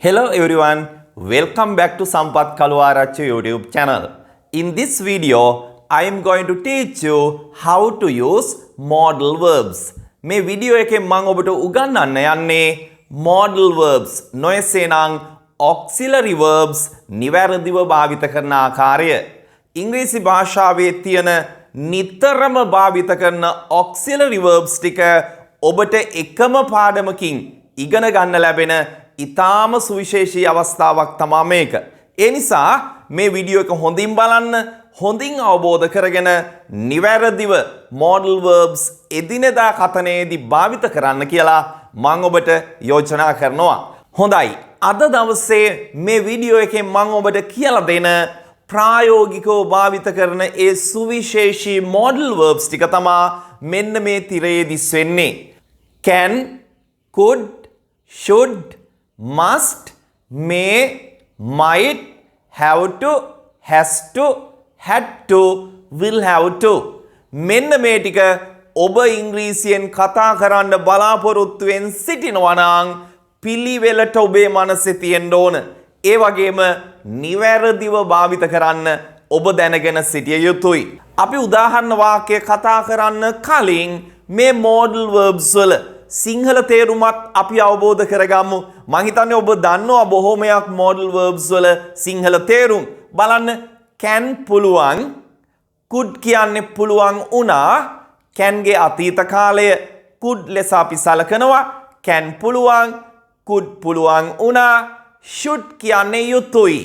Hello everyone, welcome back to Sampath Kaluarachchi YouTube channel. In this video, I am going to teach you how to use modal verbs. මේ video එකෙන් මම ඔබට උගන්වන්න යන්නේ modal verbs. නොයසේ නම් auxiliary verbs නිවැරදිව භාවිත කරන ආකාරය. ඉංග්‍රීසි භාෂාවේ තියෙන නිතරම භාවිත කරන auxiliary verbs ටික ඔබට එකම පාඩමකින් ඉගෙන ගන්න ලැබෙන ඉතාම සුවිශේෂී අවස්ථාවක් තමයි මේක. ඒ නිසා මේ වීඩියෝ එක හොඳින් බලන්න, හොඳින් අවබෝධ කරගෙන නිවැරදිව modal verbs එදිනෙදා කතනයේදී භාවිත කරන්න කියලා මම ඔබට යෝජනා කරනවා. හොඳයි. අද දවසේ මේ වීඩියෝ එකෙන් මම ඔබට කියලා දෙන ප්‍රායෝගිකව භාවිත කරන ඒ සුවිශේෂී modal verbs ටික තමයි මෙන්න මේ තිරයේ දිස් වෙන්නේ. can, could, should, must, may, might, have to, has to, had to, will have to. මෙන්න මේ ටික ඔබ ඉංග්‍රීසියෙන් කතා කරන්න බලාපොරොත්තු වෙන සිටිනවා නම් පිළිවෙලට ඔබේ මනසේ තියෙන්න ඕන. ඒ වගේම නිවැරදිව භාවිත කරන්න ඔබ දැනගෙන සිටිය යුතුයි. අපි උදාහරණ වාක්‍ය කතා කරන්න කලින් මේ modal verbs වල සිංහල තේරුමත් අපි අවබෝධ කරගමු. මම හිතන්නේ ඔබ දන්නවා බොහෝමයක් modal verbs වල සිංහල තේරුම්. බලන්න can පුළුවන්, could කියන්නේ පුළුවන් වුණා. can ගේ අතීත කාලය could ලෙස අපි සලකනවා. can පුළුවන්, could පුළුවන් වුණා. should කියන්නේ යුතුයි.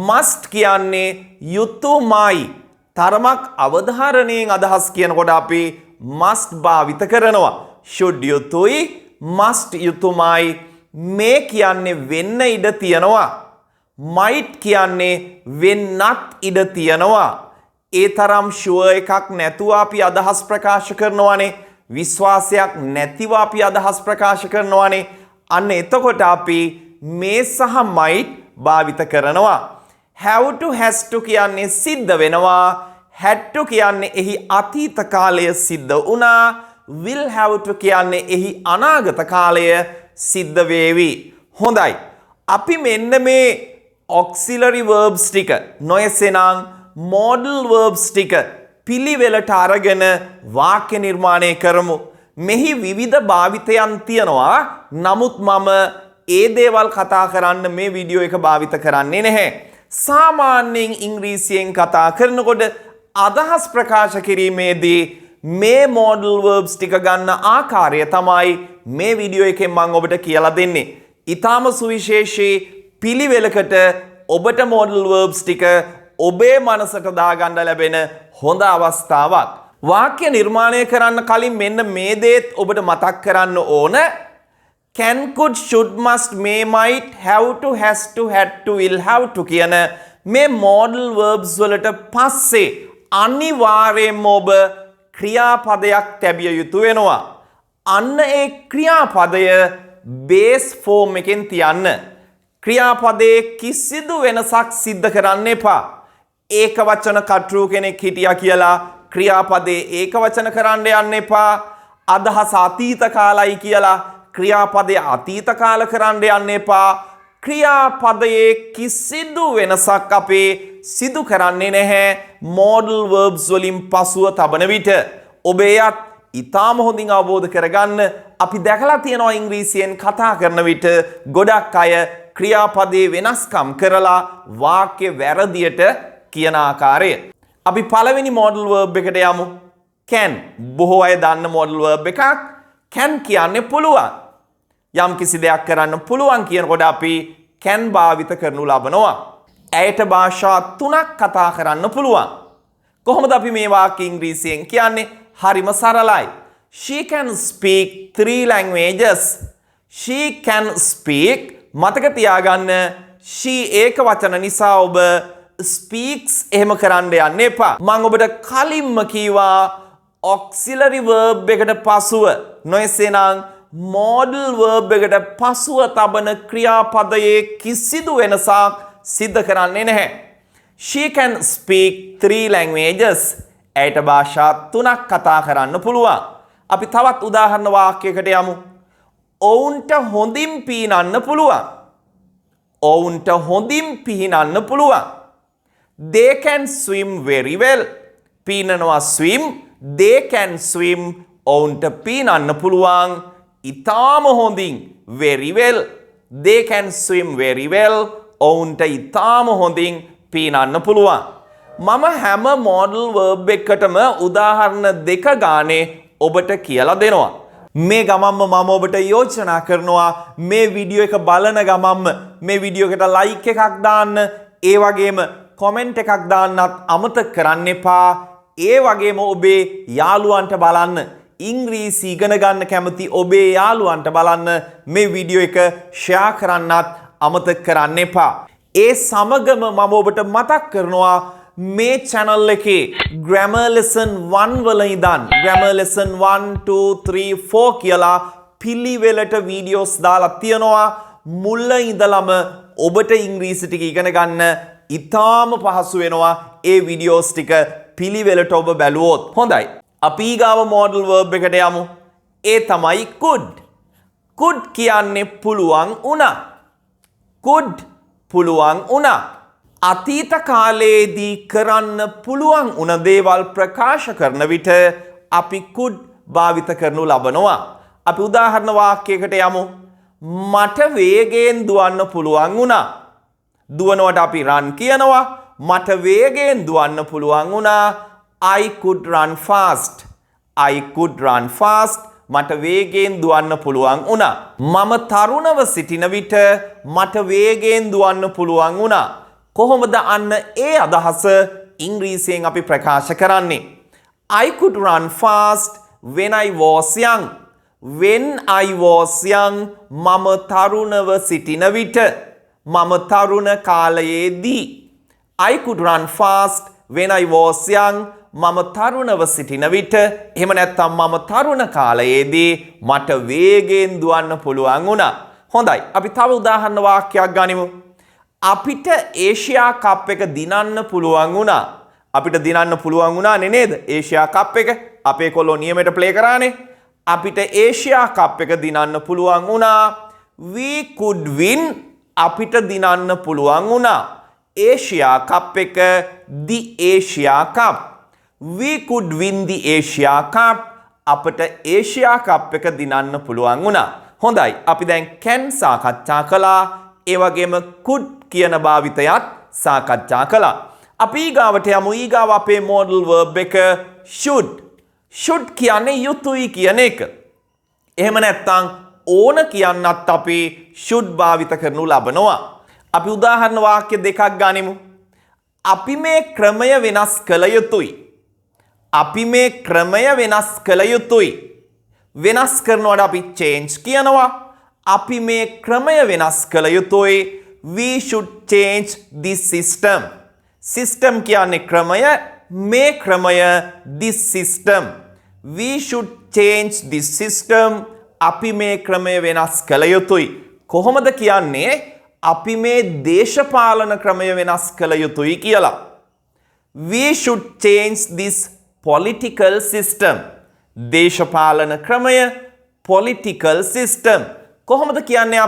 must කියන්නේ යුතුයමයි. තරමක් අවධාරණයෙන් අදහස් කියනකොට අපි must භාවිත කරනවා. should යුතුයි, must යුතුයමයි. may කියන්නේ වෙන්න ඉඩ තියනවා. might කියන්නේ වෙන්නත් ඉඩ තියනවා. ඒ තරම් sure එකක් නැතුව අපි අදහස් ප්‍රකාශ කරනවානේ. විශ්වාසයක් නැතිව අපි අදහස් ප්‍රකාශ කරනවානේ. අන්න එතකොට අපි may සහ might භාවිත කරනවා. have to, has to කියන්නේ සිද්ධ වෙනවා. had to කියන්නේ එහි අතීත කාලය සිද්ධ වුණා. will have to කියන්නේ එහි අනාගත කාලය සිද්ධ වේවි. හොඳයි. අපි මෙන්න මේ auxiliary verbs ටික නොයසේනම් modal verbs ටික පිළිවෙලට අරගෙන වාක්‍ය නිර්මාණය කරමු. මෙහි විවිධ භාවිතයන් තියෙනවා. නමුත් මම ඒ දේවල් කතා කරන්න මේ වීඩියෝ එක භාවිත කරන්නේ නැහැ. සාමාන්‍යයෙන් ඉංග්‍රීසියෙන් කතා කරනකොට අදහස් ප්‍රකාශ කිරීමේදී මේ modal verbs ටික ගන්න ආකාරය තමයි මේ වීඩියෝ එකෙන් මම ඔබට කියලා දෙන්නේ. ඊටාම සුවිශේෂී පිළිවෙලකට ඔබට modal verbs ටික ඔබේ මනසට දාගන්න ලැබෙන හොඳ අවස්ථාවක්. වාක්‍ය නිර්මාණය කරන්න කලින් මෙන්න මේ දේත් ඔබට මතක් කරන්න ඕන. can, could, should, must, may, might, have to, has to, had to, will have to කියන මේ modal verbs වලට පස්සේ අනිවාර්යයෙන්ම ඔබ ක්‍රියාපදයක් තැබිය යුතු වෙනවා. අන්න ඒ ක්‍රියාපදය බේස් ෆෝම් එකෙන් තියන්න. ක්‍රියාපදයේ කිසිදු වෙනසක් සිද්ධ කරන්න එපා. ඒක වචන කට්ටු කෙනෙක් හිටියා කියලා ක්‍රියාපදයේ ඒක වචන කරන්න යන්න එපා. අදහස අතීත කාලයි කියලා ක්‍රියාපදයේ අතීත කාල කරන්න යන්න එපා. ක්‍රියාපදයේ කිසිදු වෙනසක් අපේ සිදු කරන්නේ නැහැ modal verbs වලින් පසුව තබන විට. ඔබ එයත් ඊටාම හොඳින් අවබෝධ කරගන්න. අපි දැකලා තියෙනවා ඉංග්‍රීසියෙන් කතා කරන විට ගොඩක් අය ක්‍රියාපදයේ වෙනස්කම් කරලා වාක්‍ය වැරදියට කියන ආකාරය. අපි පළවෙනි modal verb එකට යමු. can. බොහෝ අය දන්න modal verb එකක්. can කියන්නේ පුළුවන්. යම් කිසි දෙයක් කරන්න පුළුවන් කියනකොට අපි can භාවිත කරනු ලබනවා. ඇයට භාෂා 3ක් කතා කරන්න පුළුවන්. කොහොමද අපි මේ වාක්‍ය ඉංග්‍රීසියෙන් කියන්නේ? හරිම සරලයි. She can speak 3 languages. She can speak. මතක තියාගන්න she ඒක වචන නිසා ඔබ speaks එහෙම කරන්න යන්න එපා. මම ඔබට කලින්ම කීවා auxiliary verb එකට පසුව නොයසේනම් modal verb එකට පසුව තබන ක්‍රියාපදයේ කිසිදු වෙනසක් සිද්ධ කරන්නේ නැහැ. She can speak 3 languages. ඇයට භාෂා 3ක් කතා කරන්න පුළුවන්. අපි තවත් උදාහරණ වාක්‍යයකට යමු. ඔවුන්ට හොඳින් පීනන්න පුළුවන්. ඔවුන්ට හොඳින් පිහිනන්න පුළුවන්. They can swim very well. පීනනවා swim. They can swim. ඔවුන්ට පීනන්න පුළුවන්. ඉතාම හොඳින් very well. They can swim very well. ඔවුන්ට ඉතාම හොඳින් පීනන්න පුළුවන්. මම හැම modal verb එකකටම උදාහරණ දෙක ගානේ ඔබට කියලා දෙනවා. මේ ගමම්ම මම ඔබට යෝජනා කරනවා මේ වීඩියෝ එක බලන ගමම්ම මේ වීඩියෝ එකට ලයික් එකක් දාන්න, ඒ වගේම කමෙන්ට් එකක් දාන්නත් අමතක කරන්න එපා. ඒ වගේම ඔබේ යාළුවන්ට බලන්න, ඉංග්‍රීසි ඉගෙන ගන්න කැමති ඔබේ යාළුවන්ට බලන්න මේ වීඩියෝ එක ෂෙයා කරන්නත් අමතක කරන්න එපා. ඒ සමගම මම ඔබට මතක් කරනවා මේ channel එකේ grammar lesson 1 වල ඉඳන් grammar lesson 1 2 3 4 කියලා පිළිවෙලට videos දාලා තියෙනවා. මුල ඉඳලම ඔබට ඉංග්‍රීසි ටික ඉගෙන ගන්න ඉතාම පහසු වෙනවා ඒ videos ටික පිළිවෙලට ඔබ බැලුවොත්. හොඳයි. අපි ඊගාව modal verb එකට යමු. ඒ තමයි could. could කියන්නේ පුළුවන් වුණා. could පුළුවන් වුණා. අතීත කාලයේදී කරන්න පුළුවන් වුණ දේවල් ප්‍රකාශ කරන විට අපි could භාවිත කරනු ලබනවා. අපි උදාහරණ වාක්‍යයකට යමු. මට වේගයෙන් දුවන්න පුළුවන් වුණා. දුවනවට අපි run කියනවා. මට වේගයෙන් දුවන්න පුළුවන් වුණා. I could run fast. I could run fast. මට වේගයෙන් දුවන්න පුළුවන් වුණා. මම තරුණව සිටින විට මට වේගයෙන් දුවන්න පුළුවන් වුණා. කොහොමද අන්න ඒ අදහස ඉංග්‍රීසියෙන් අපි ප්‍රකාශ කරන්නේ? I could run fast when I was young. When I was young, මම තරුණව සිටින විට, මම තරුණ කාලයේදී. I could run fast when I was young. මම තරුණව සිටින විට, එහෙම නැත්නම් මම තරුණ කාලයේදී මට වේගයෙන් දුවන්න පුළුවන් වුණා. හොඳයි. අපි තව උදාහරණ වාක්‍යයක් ගනිමු. අපිට ඒෂියා කප් එක දිනන්න පුළුවන් වුණා. අපිට දිනන්න පුළුවන් වුණානේ නේද? ඒෂියා කප් එක අපේ කොල්ලෝ නියමයට ප්ලේ කරානේ. අපිට ඒෂියා කප් එක දිනන්න පුළුවන් වුණා. We could win. අපිට දිනන්න පුළුවන් වුණා. ඒෂියා කප් එක, the Asia Cup. We could win the Asia Cup. අපට ඒෂියා කප් එක දිනන්න පුළුවන් වුණා. හොඳයි. අපි දැන් can සාකච්ඡා කළා. ඒ වගේම could කියන භාවිතයත් සාකච්ඡා කළා. අපි ඊගාවට යමු. ඊගාව අපේ modal verb එක should. should කියන්නේ යුතුයි කියන එක. එහෙම නැත්නම් ඕන කියන්නත් අපි should භාවිත කරනු ලබනවා. අපි උදාහරණ වාක්‍ය දෙකක් ගනිමු. අපි මේ ක්‍රමය වෙනස් කළ යුතුයි. අපි මේ ක්‍රමය වෙනස් කළ යුතුයි. වෙනස් කරනවට අපි change කියනවා. අපි මේ ක්‍රමය වෙනස් කළ යුතුයි. We should change this system. System කියන්නේ ක්‍රමය, මේ ක්‍රමය this system. We should change this system. අපි මේ ක්‍රමය වෙනස් කළ යුතුයි. කොහොමද කියන්නේ? අපි මේ දේශපාලන ක්‍රමය වෙනස් කළ යුතුයි කියලා. We should change this political system. දේශපාලන ක්‍රමය, political system. කොහොමද කියන්නේ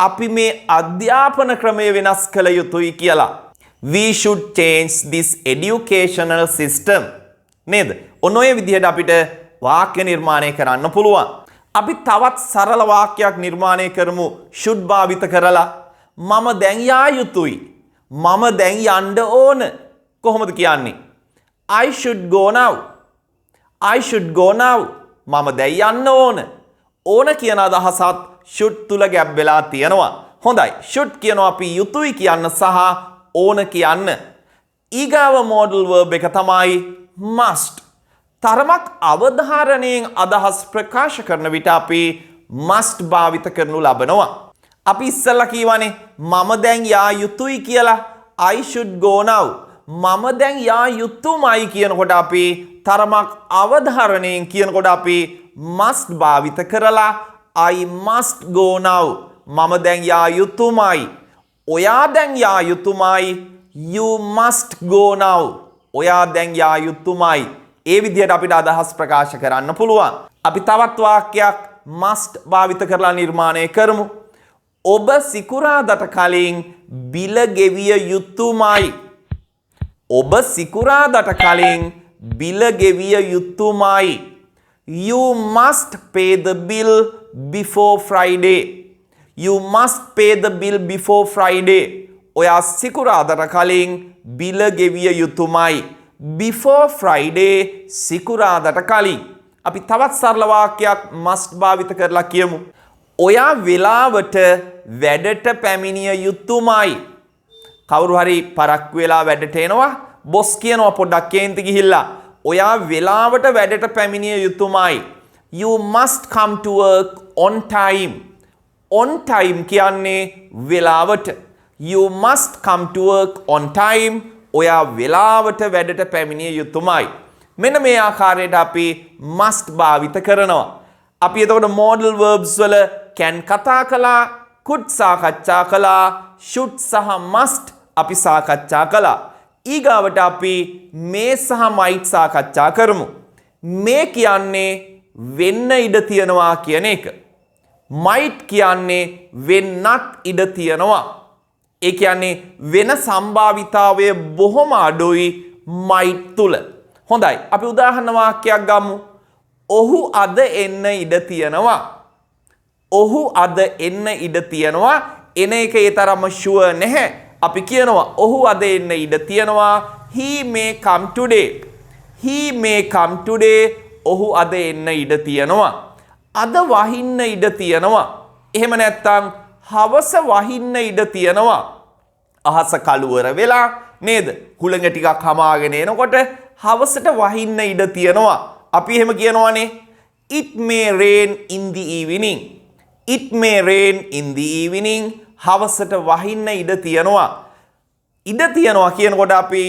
අපි මේ අධ්‍යාපන ක්‍රමය වෙනස් කළ යුතුයි කියලා. We should change this educational system. නේද? ඔන්න ඔය විදිහට අපිට වාක්‍ය නිර්මාණය කරන්න පුළුවන්. අපි තවත් සරල වාක්‍යයක් නිර්මාණය කරමු should භාවිත කරලා. මම දැන් යා යුතුයි. මම දැන් යන්න ඕන. කොහොමද කියන්නේ? I should go now. I should go now. මම දැන් යන්න ඕන. ඕන කියන අදහසත් should තුල ගැබ් වෙලා තියෙනවා. හොඳයි. should කියනවා අපි යුතුයි කියන්න සහ ඕන කියන්න. ඊගාව modal verb එක තමයි must. තරමක් අවධාරණයෙන් අදහස් ප්‍රකාශ කරන විට අපි must භාවිත කරනු ලබනවා. අපි ඉස්සෙල්ලා කියවනේ මම දැන් යා යුතුයි කියලා. I should go now. මම දැන් යා යුතුමයි කියනකොට අපි තරමක් අවධාරණයෙන් කියනකොට අපි must භාවිත කරලා I must go now. මම දැන් යා යුතුමයි. ඔයා දැන් යා යුතුමයි. You must go now. ඔයා දැන් යා යුතුමයි. ඒ විදිහට අපිට අදහස් ප්‍රකාශ කරන්න පුළුවන්. අපි තවත් වාක්‍යයක් must භාවිත කරලා නිර්මාණය කරමු. ඔබ සිකුරාදට කලින් බිල ගෙවිය යුතුමයි. ඔබ සිකුරාදට කලින් බිල ගෙවිය යුතුමයි. You must pay the bill before Friday. You must pay the bill before Friday. ඔයා සිකුරාදට කලින් බිල ගෙවිය යුතුමයි. Before Friday සිකුරාදට කලින්. අපි තවත් සරල වාක්‍යයක් must භාවිත කරලා කියමු. ඔයා වෙලාවට වැඩට පැමිණිය යුතුමයි. කවුරු හරි පරක්කු වෙලා වැඩට එනවා. බොස් කියනවා පොඩ්ඩක් කේන්ති ගිහිල්ලා. ඔයා වෙලාවට වැඩට පැමිණිය යුතුමයි. You must come to work on time. On time කියන්නේ වෙලාවට. You must come to work on time. ඔයා වෙලාවට වැඩට පැමිණිය යුතුමයි. මෙන්න මේ ආකාරයට අපි must භාවිත කරනවා. අපි එතකොට modal verbs වල can කතා කළා, could සාකච්ඡා කළා, should සහ must අපි සාකච්ඡා කළා. ඊගාවට අපි මේ සහ might සාකච්ඡා කරමු. මේ කියන්නේ වෙන්න ඉඩ තියනවා කියන එක. might කියන්නේ වෙන්නත් ඉඩ තියනවා. ඒ කියන්නේ වෙන සම්භාවිතාවය බොහොම අඩුයි might තුල. හොඳයි අපි උදාහරණ වාක්‍යයක් ගමු. ඔහු අද එන්න ඉඩ තියනවා. ඔහු අද එන්න ඉඩ තියනවා. එන එක ඒ තරම්ම ෂුවර් නැහැ. අපි කියනවා ඔහු අද එන්න ඉඩ තියනවා. He may come today. He may come today. ඔහු අද එන්න ඉඩ තියනවා. අද වහින්න ඉඩ තියනවා. එහෙම නැත්නම් හවස වහින්න ඉඩ තියනවා. අහස කළුවර වෙලා නේද? හුළඟ ටිකක් හමාගෙන එනකොට හවසට වහින්න ඉඩ තියනවා. අපි එහෙම කියනවානේ it may rain in the evening. It may rain in the evening. හවසට වහින්න ඉඩ තියනවා. ඉඩ තියනවා කියනකොට අපි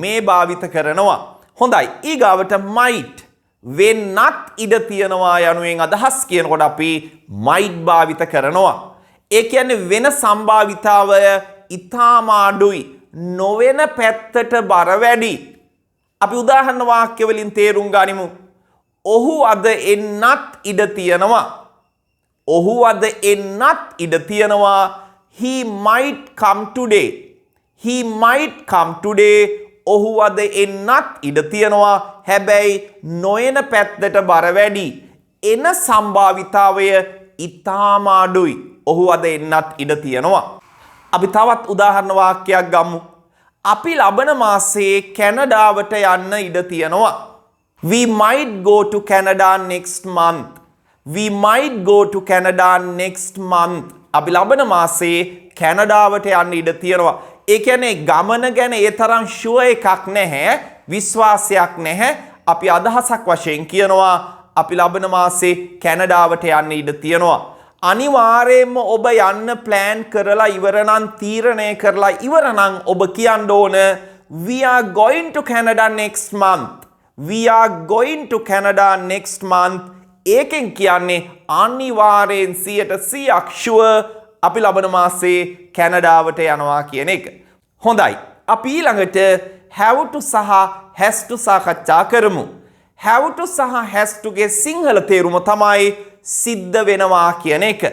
මේ භාවිත කරනවා. හොඳයි ඊගාවට might වෙන්නත් ඉඩ තියනවා යනුවෙන් අදහස් කියනකොට අපි might භාවිත කරනවා. ඒ කියන්නේ වෙන සම්භාවිතාවය ඊටාම අඩුයි. නොවන පැත්තට බර වැඩි. අපි උදාහරණ වාක්‍ය වලින් තේරුම් ගනිමු. ඔහු අද එන්නත් ඉඩ තියනවා. ඔහු අද එන්නත් ඉඩ තියනවා. He might come today. He might come today. ඔහු අද එන්නත් ඉඩ තියනවා. හැබැයි නොයන පැත්තට බර වැඩි. එන සම්භාවිතාවය ඊටාම අඩුයි. ඔහු අද එන්නත් ඉඩ තියනවා. අපි තවත් උදාහරණ වාක්‍යයක් ගමු. අපි ලබන මාසයේ කැනඩාවට යන්න ඉඩ තියනවා. We might go to Canada next month. We might go to Canada next month. අපි ලබන මාසයේ කැනඩාවට යන්න ඉඩ තියනවා. ඒ කියන්නේ ගමන ගැන ඒ තරම් ෂුවර් එකක් නැහැ, විශ්වාසයක් නැහැ. අපි අදහසක් වශයෙන් කියනවා අපි ලබන මාසයේ කැනඩාවට යන්න ඉඩ තියනවා. අනිවාර්යයෙන්ම ඔබ යන්න ප්ලෑන් කරලා ඉවර නම් තීරණය කරලා ඉවර නම් ඔබ කියන්න ඕන we are going to Canada next month. We are going to Canada next month. ඒකෙන් කියන්නේ අනිවාර්යෙන් 100% ෂුවර් අපි ලබන මාසේ කැනඩාවට යනවා කියන එක. හොඳයි. අපි ඊළඟට have to සහ has to සාකච්ඡා කරමු. have to සහ has to ගේ සිංහල තේරුම තමයි සිද්ධ වෙනවා කියන එක.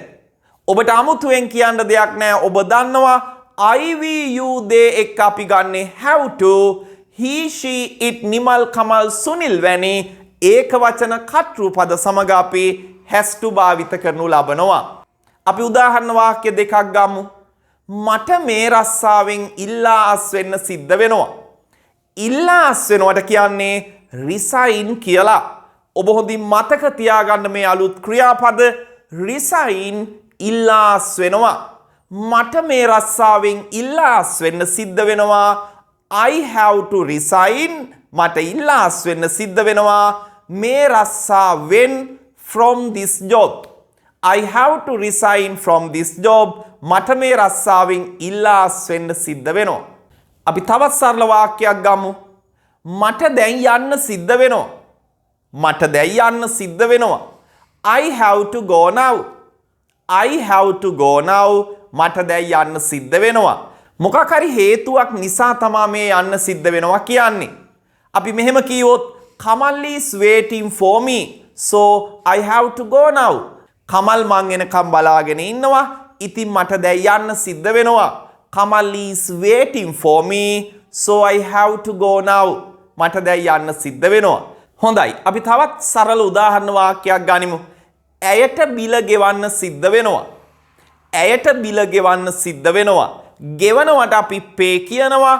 ඔබට අමුතුවෙන් කියන්න දෙයක් නැහැ. ඔබ දන්නවා I we you they එක්ක අපි ගන්නේ have to. he she it Nimal Kamal Sunil වැනි ඒක වචන කට්ටුපද සමග අපි has to භාවිත කරනු ලබනවා. අපි උදාහරණ වාක්‍ය දෙකක් ගමු. මට මේ රස්සාවෙන් ඉල්ලා අස් වෙන්න සිද්ධ වෙනවා. ඉල්ලා අස් වෙනවට කියන්නේ resign කියලා. ඔබ හොඳින් මතක තියාගන්න මේ අලුත් ක්‍රියාපද resign ඉල්ලා අස් වෙනවා. මට මේ රස්සාවෙන් ඉල්ලා අස් වෙන්න සිද්ධ වෙනවා. I have to resign. මට ඉල්ලා අස් වෙන්න සිද්ධ වෙනවා මේ රස්සාවෙන් from this job. I have to resign from this job. මට මේ රස්සාවෙන් ඉල්ලා අස් වෙන්න සිද්ධ වෙනවා. අපි තවත් සරල වාක්‍යයක් ගමු. මට දැන් යන්න සිද්ධ වෙනවා. මට දැන් යන්න සිද්ධ වෙනවා. I have to go now. I have to go now. මට දැන් යන්න සිද්ධ වෙනවා. මොකක් හරි හේතුවක් නිසා තමයි මේ යන්න සිද්ධ වෙනවා කියන්නේ. අපි මෙහෙම කිව්වොත් Kamal is waiting for me. So I have to go now. Kamal මං එනකම් බලාගෙන ඉන්නවා. ඉතින් මට දැන් යන්න සිද්ධ වෙනවා. Kamal is waiting for me, so I have to go now. මට දැන් යන්න සිද්ධ වෙනවා. හොඳයි. අපි තවත් සරල උදාහරණ වාක්‍යයක් ගනිමු. ඇයට බිල ගෙවන්න සිද්ධ වෙනවා. ඇයට බිල ගෙවන්න සිද්ධ වෙනවා. ගෙවනවට අපි pay කියනවා.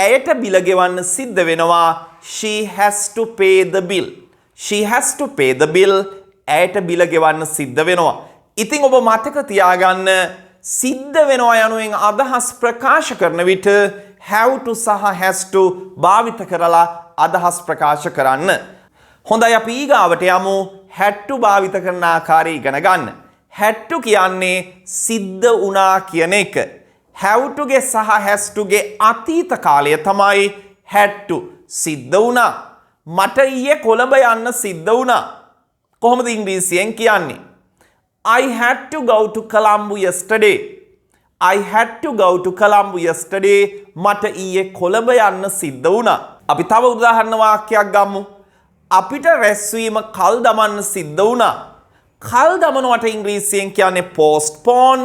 ඇයට බිල ගෙවන්න සිද්ධ වෙනවා. She has to pay the bill. She has to pay the bill. ඇයට බිල ගෙවන්න සිද්ධ වෙනවා. ඉතින් ඔබ මතක තියාගන්න සිද්ධ වෙනවා යනුවෙන් අදහස් ප්‍රකාශ කරන විට have to සහ has to භාවිත කරලා අදහස් ප්‍රකාශ කරන්න. හොඳයි අපි ඊගාවට යමු had to භාවිත කරන ආකාරය ඉගෙන ගන්න. had to කියන්නේ සිද්ධ වුණා කියන එක. have to ගේ සහ has to ගේ අතීත කාලය තමයි had to. සිද්ධ වුණා. මට ඊයේ කොළඹ යන්න සිද්ධ වුණා. කොහොමද ඉංග්‍රීසියෙන් කියන්නේ? I had to go to Colombo yesterday. I had to go to Colombo yesterday. මට ඊයේ කොළඹ යන්න සිද්ධ වුණා. අපි තව උදාහරණ වාක්‍යයක් ගමු. අපිට රැස්වීම කල් දමන්න සිද්ධ වුණා. කල් දමනවට ඉංග්‍රීසියෙන් කියන්නේ postpone.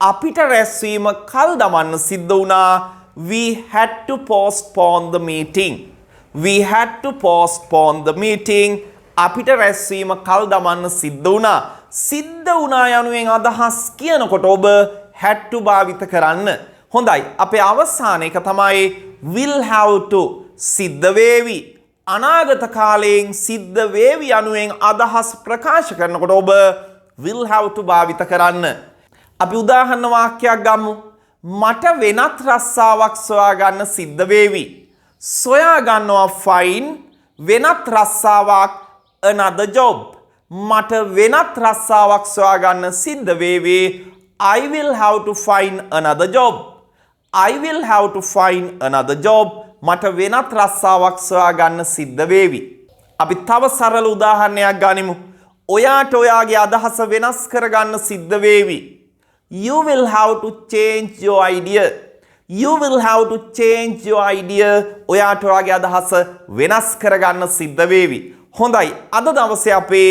අපිට රැස්වීම කල් දමන්න සිද්ධ වුණා. We had to postpone the meeting. We had to postpone the meeting. අපිට රැස්වීම කල් දමන්න සිද්ධ වුණා. සිද්ධ වුණා යනුවෙන් අදහස් කියනකොට ඔබ had to භාවිත කරන්න. හොඳයි. අපේ අවසාන එක තමයි will have to. සිද්ධ වේවි. අනාගත කාලයෙන් සිද්ධ වේවි යනුවෙන් අදහස් ප්‍රකාශ කරනකොට ඔබ will have to භාවිත කරන්න. අපි උදාහරණ වාක්‍යයක් ගමු. මට වෙනත් රස්සාවක් සොයා ගන්න සිද්ධ වේවි. සොයා ගන්නවා find වෙනත් රස්සාවක් another job. මට වෙනත් රස්සාවක් සොයා ගන්න සිද්ධ වේවි. I will have to find another job. I will have to find another job. මට වෙනත් රස්සාවක් සොයා ගන්න සිද්ධ වේවි. අපි තව සරල උදාහරණයක් ගනිමු. ඔයාට ඔයාගේ අදහස වෙනස් කරගන්න සිද්ධ වේවි. You will have to change your idea. You will have to change your idea. ඔයාට ඔයාගේ අදහස වෙනස් කරගන්න සිද්ධ වේවි. හොඳයි. අද දවසේ අපේ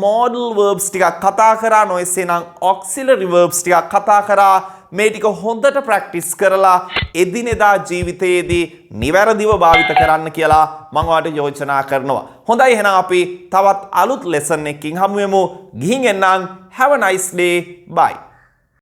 modal verbs ටිකක් කතා කරා. නොයසේනම් auxiliary verbs ටිකක් කතා කරා. මේ ටික හොඳට ප්‍රැක්ටිස් කරලා එදිනෙදා ජීවිතයේදී නිවැරදිව භාවිත කරන්න කියලා මම ඔයාලට යෝජනා කරනවා. හොඳයි එහෙනම් අපි තවත් අලුත් ලෙසන් එකකින් හමු වෙමු. ගිහින් එන්නම්. Have a nice day. Bye.